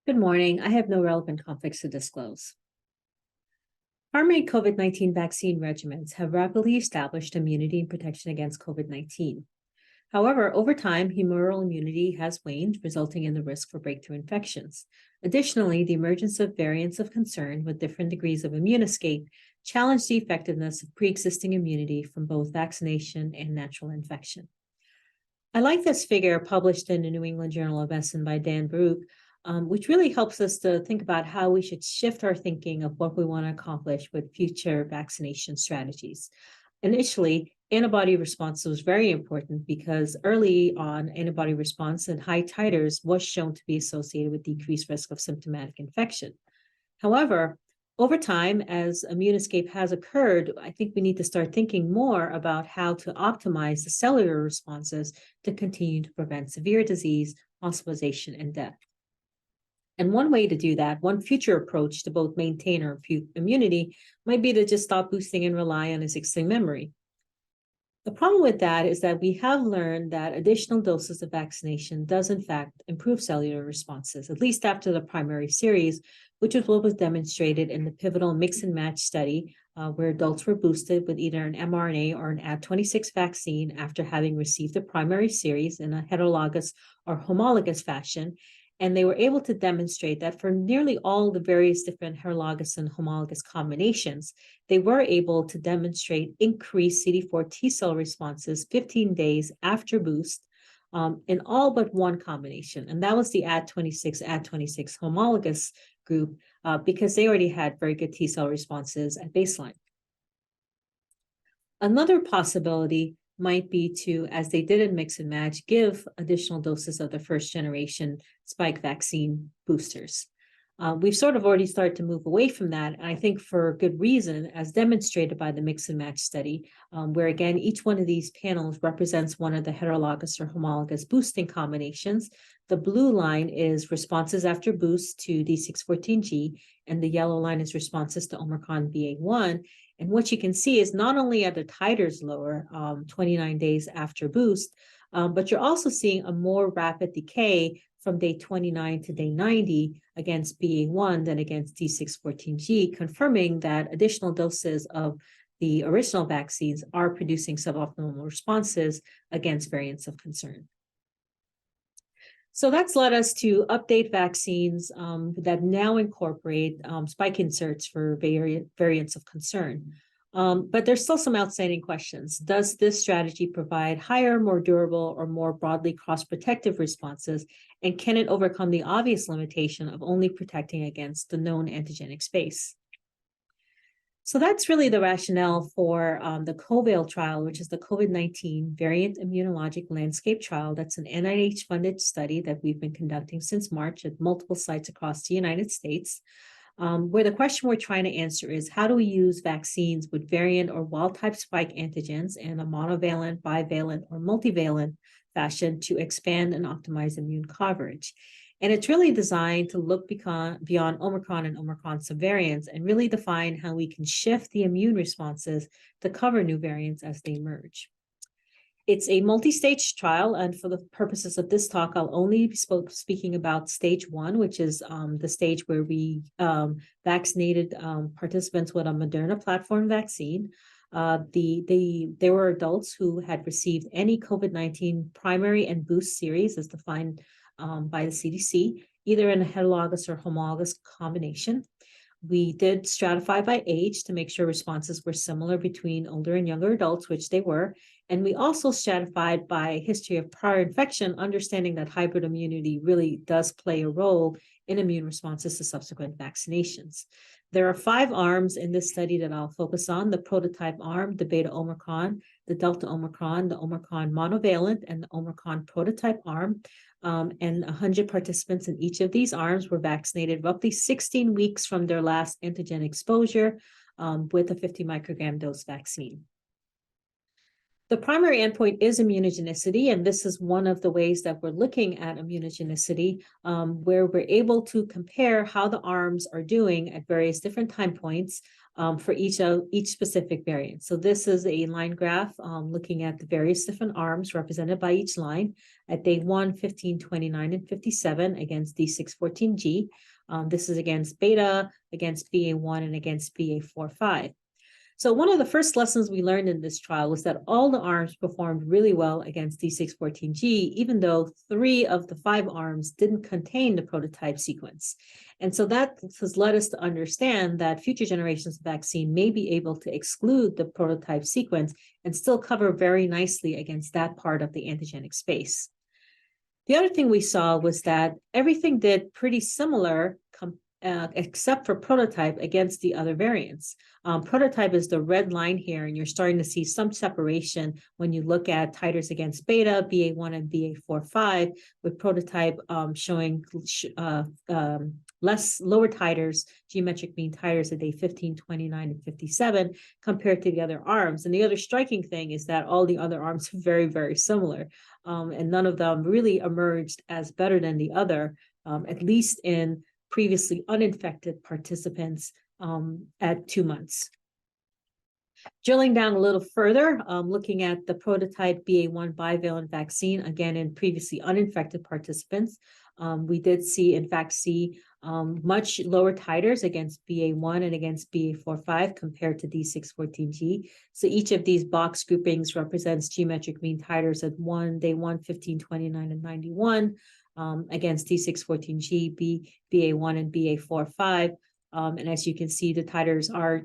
Good morning. I have no relevant conflicts to disclose. Primary COVID-19 vaccine regimens have rapidly established immunity and protection against COVID-19. However, over time, humoral immunity has waned, resulting in the risk for breakthrough infections. Additionally, the emergence of variants of concern with different degrees of immune escape challenge the effectiveness of pre-existing immunity from both vaccination and natural infection. I like this figure published in the New England Journal of Medicine by Dan Baruch, which really helps us to think about how we should shift our thinking of what we want to accomplish with future vaccination strategies. Initially, antibody response was very important because early on, antibody response and high titers was shown to be associated with decreased risk of symptomatic infection. However, over time, as immune escape has occurred, I think we need to start thinking more about how to optimize the cellular responses to continue to prevent severe disease, hospitalization, and death. And one way to do that, one future approach to both maintain our immunity might be to just stop boosting and rely on existing memory. The problem with that is that we have learned that additional doses of vaccination does in fact improve cellular responses, at least after the primary series, which is what was demonstrated in the pivotal mix and match study, where adults were boosted with either an mRNA or an Ad26 vaccine after having received the primary series in a heterologous or homologous fashion. And they were able to demonstrate that for nearly all the various different heterologous and homologous combinations, they were able to demonstrate increased CD4 T cell responses 15 days after boost in all but one combination. And that was the Ad26 homologous group because they already had very good T cell responses at baseline. Another possibility might be to, as they did in mix and match, give additional doses of the first generation spike vaccine boosters. We've sort of already started to move away from that, and I think for good reason, as demonstrated by the mix and match study, where again, each one of these panels represents one of the heterologous or homologous boosting combinations. The blue line is responses after boost to D614G, and the yellow line is responses to Omicron BA.1. And what you can see is not only are the titers lower 29 days after boost, but you're also seeing a more rapid decay from day 29 to day 90 against BA.1 than against D614G, confirming that additional doses of the original vaccines are producing suboptimal responses against variants of concern. So that's led us to update vaccines that now incorporate spike inserts for variants of concern. But there's still some outstanding questions. Does this strategy provide higher, more durable, or more broadly cross-protective responses? And can it overcome the obvious limitation of only protecting against the known antigenic space? So that's really the rationale for the COVAIL trial, which is the COVID-19 Variant Immunologic Landscape Trial. That's an NIH-funded study that we've been conducting since March at multiple sites across the United States, where the question we're trying to answer is, how do we use vaccines with variant or wild-type spike antigens in a monovalent, bivalent, or multivalent fashion to expand and optimize immune coverage? And it's really designed to look beyond Omicron and Omicron subvariants and really define how we can shift the immune responses to cover new variants as they emerge. It's a multi-stage trial, and for the purposes of this talk, I'll only be speaking about stage 1, which is the stage where we vaccinated participants with a Moderna platform vaccine. There were adults who had received any COVID-19 primary and boost series as defined by the CDC, either in a heterologous or homologous combination. We did stratify by age to make sure responses were similar between older and younger adults, which they were. And we also stratified by history of prior infection, understanding that hybrid immunity really does play a role in immune responses to subsequent vaccinations. There are 5 arms in this study that I'll focus on: the prototype arm, the Beta Omicron, the Delta Omicron, the Omicron monovalent, and the Omicron prototype arm. And 100 participants in each of these arms were vaccinated roughly 16 weeks from their last antigen exposure with a 50 microgram dose vaccine. The primary endpoint is immunogenicity, and this is one of the ways that we're looking at immunogenicity, where we're able to compare how the arms are doing at various different time points for each specific variant. So this is a line graph looking at the various different arms represented by each line at day 1, 15, 29, and 57 against D614G. This is against beta, against BA1, and against BA45. So one of the first lessons we learned in this trial was that all the arms performed really well against D614G, even though 3 of the 5 arms didn't contain the prototype sequence. And so that has led us to understand that future generations of vaccine may be able to exclude the prototype sequence and still cover very nicely against that part of the antigenic space. The other thing we saw was that everything did pretty similar except for prototype against the other variants. Prototype is the red line here, and you're starting to see some separation when you look at titers against beta, BA1, and BA45, with prototype showing lower titers, geometric mean titers at day 15, 29, and 57 compared to the other arms. And the other striking thing is that all the other arms are very, very similar, and none of them really emerged as better than the other, at least in previously uninfected participants at 2 months. Drilling down a little further, looking at the prototype BA1 bivalent vaccine, again in previously uninfected participants, we did in fact see much lower titers against BA1 and against BA45 compared to D614G. So each of these box groupings represents geometric mean titers at day 1, 15, 29, and 91. Against D614G, BA1, and BA45. And as you can see, the titers are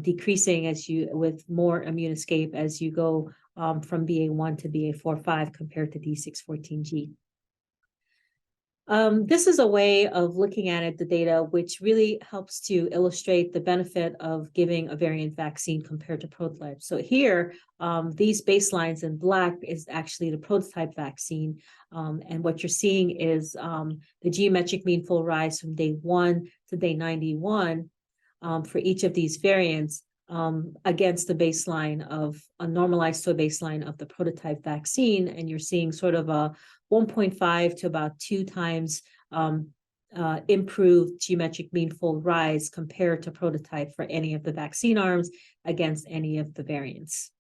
decreasing with more immune escape as you go from BA1 to BA45 compared to D614G. This is a way of looking at it, the data, which really helps to illustrate the benefit of giving a variant vaccine compared to prototype. So here, these baselines in black is actually the prototype vaccine. And what you're seeing is the geometric mean full rise from day 1 to day 91 for each of these variants against the baseline of a normalized to a baseline of the prototype vaccine. And you're seeing sort of a 1.5 to about 2 times improved geometric mean fold rise compared to prototype for any of the vaccine arms against any of the variants.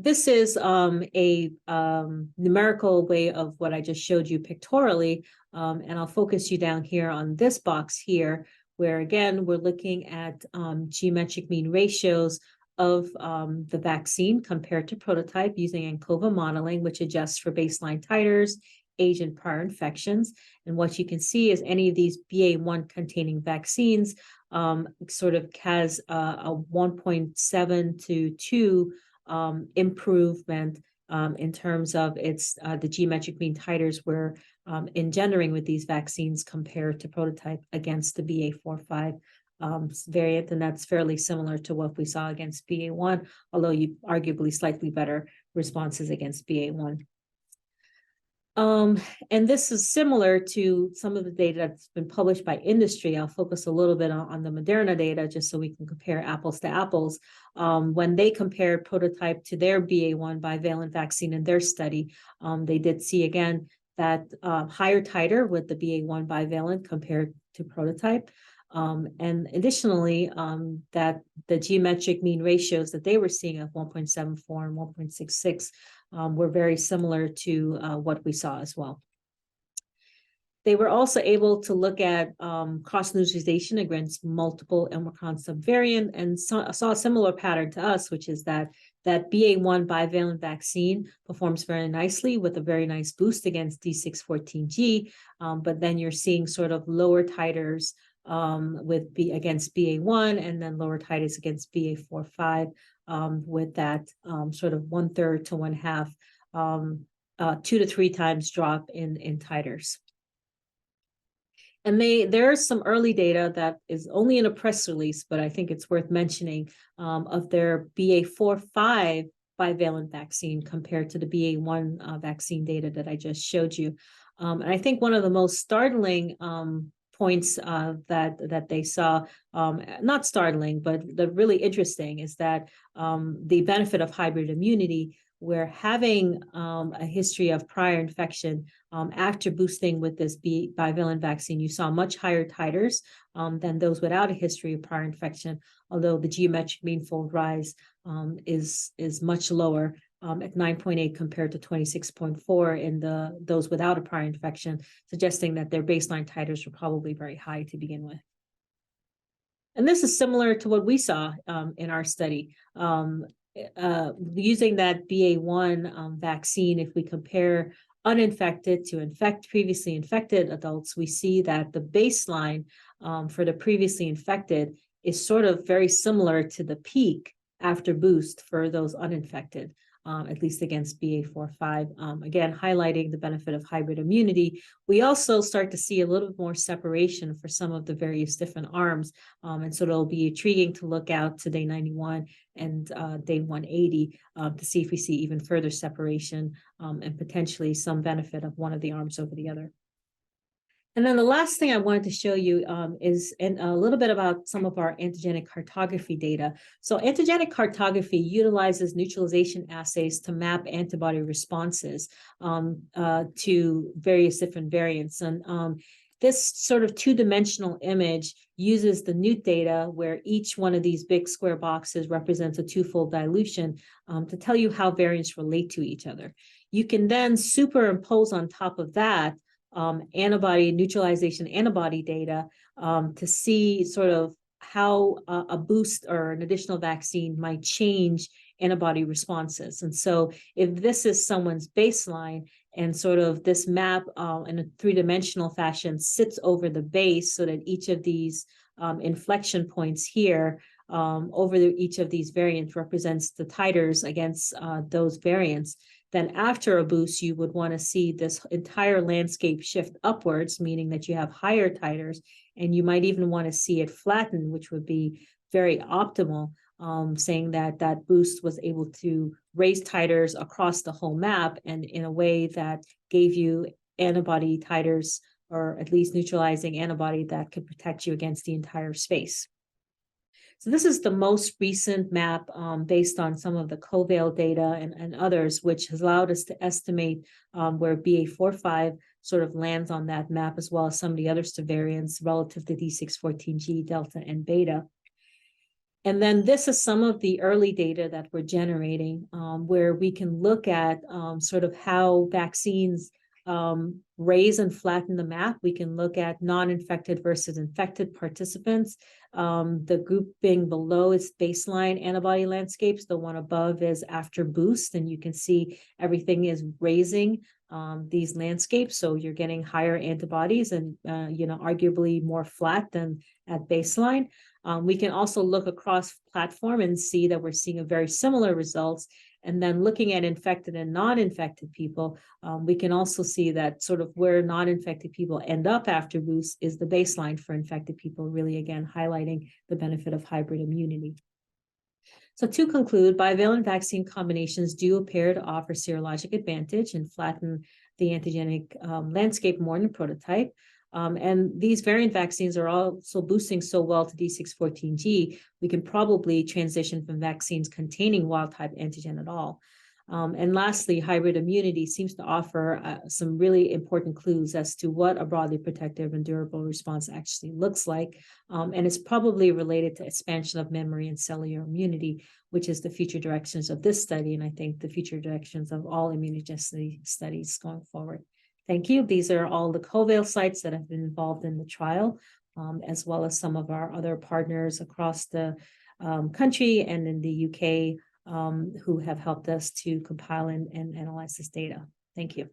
This is a numerical way of what I just showed you pictorially, and I'll focus you down here on this box here, where again, we're looking at geometric mean ratios of the vaccine compared to prototype using ANCOVA modeling, which adjusts for baseline titers, age, and prior infections. And what you can see is any of these BA1 containing vaccines sort of has a 1.7 to 2 improvement in terms of the geometric mean titers we're engendering with these vaccines compared to prototype against the BA45 variant, and that's fairly similar to what we saw against BA1, although you arguably slightly better responses against BA1. And this is similar to some of the data that's been published by industry. I'll focus a little bit on the Moderna data just so we can compare apples to apples. When they compared prototype to their BA1 bivalent vaccine in their study, they did see again that higher titer with the BA1 bivalent compared to prototype. And additionally, that the geometric mean ratios that they were seeing of 1.74 and 1.66 were very similar to what we saw as well. They were also able to look at cross-neutralization against multiple Omicron subvariant and saw a similar pattern to us, which is that BA1 bivalent vaccine performs very nicely with a very nice boost against D614G, but then you're seeing sort of lower titers against BA1 and then lower titers against BA45 with that sort of 1/3 to 1/2, 2 to 3 times drop in titers. And there's some early data that is only in a press release, but I think it's worth mentioning of their BA45 bivalent vaccine compared to the BA1 vaccine data that I just showed you. And I think one of the most startling points that they saw, not startling, but the really interesting is that the benefit of hybrid immunity where having a history of prior infection after boosting with this bivalent vaccine, you saw much higher titers than those without a history of prior infection, although the geometric mean fold rise is much lower at 9.8 compared to 26.4 in those without a prior infection, suggesting that their baseline titers were probably very high to begin with. And this is similar to what we saw in our study. Using that BA1 vaccine, if we compare uninfected to previously infected adults, we see that the baseline for the previously infected is sort of very similar to the peak after boost for those uninfected, at least against BA.4/5. Again, highlighting the benefit of hybrid immunity. We also start to see a little bit more separation for some of the various different arms. And so it'll be intriguing to look out to day 91 and day 180 to see if we see even further separation and potentially some benefit of one of the arms over the other. And then the last thing I wanted to show you is a little bit about some of our antigenic cartography data. So antigenic cartography utilizes neutralization assays to map antibody responses to various different variants. And this sort of two-dimensional image uses the Newt data, where each one of these big square boxes represents a twofold dilution to tell you how variants relate to each other. You can then superimpose on top of that antibody neutralization antibody data to see sort of how a boost or an additional vaccine might change antibody responses. And so if this is someone's baseline and sort of this map in a three-dimensional fashion sits over the base so that each of these inflection points here over each of these variants represents the titers against those variants, then after a boost, you would want to see this entire landscape shift upwards, meaning that you have higher titers, and you might even want to see it flatten, which would be very optimal, saying that that boost was able to raise titers across the whole map and in a way that gave you antibody titers, or at least neutralizing antibody that could protect you against the entire space. So this is the most recent map based on some of the COVAIL data and others, which has allowed us to estimate where BA.4/5 sort of lands on that map, as well as some of the other variants relative to D614G, Delta, and Beta. And then this is some of the early data that we're generating where we can look at sort of how vaccines raise and flatten the map. We can look at non-infected versus infected participants. The group being below is baseline antibody landscapes. The one above is after boost, and you can see everything is raising these landscapes. So you're getting higher antibodies and, arguably more flat than at baseline. We can also look across platform and see that we're seeing a very similar results. And then looking at infected and non-infected people, we can also see that sort of where non-infected people end up after boost is the baseline for infected people, really, again, highlighting the benefit of hybrid immunity. So to conclude, bivalent vaccine combinations do appear to offer serologic advantage and flatten the antigenic landscape more than prototype. And these variant vaccines are also boosting so well to D614G, we can probably transition from vaccines containing wild-type antigen at all. And lastly, hybrid immunity seems to offer some really important clues as to what a broadly protective and durable response actually looks like. And it's probably related to expansion of memory and cellular immunity, which is the future directions of this study, and I think the future directions of all immunogenicity studies going forward. Thank you. These are all the COVAIL sites that have been involved in the trial, as well as some of our other partners across the country and in the UK who have helped us to compile and analyze this data. Thank you.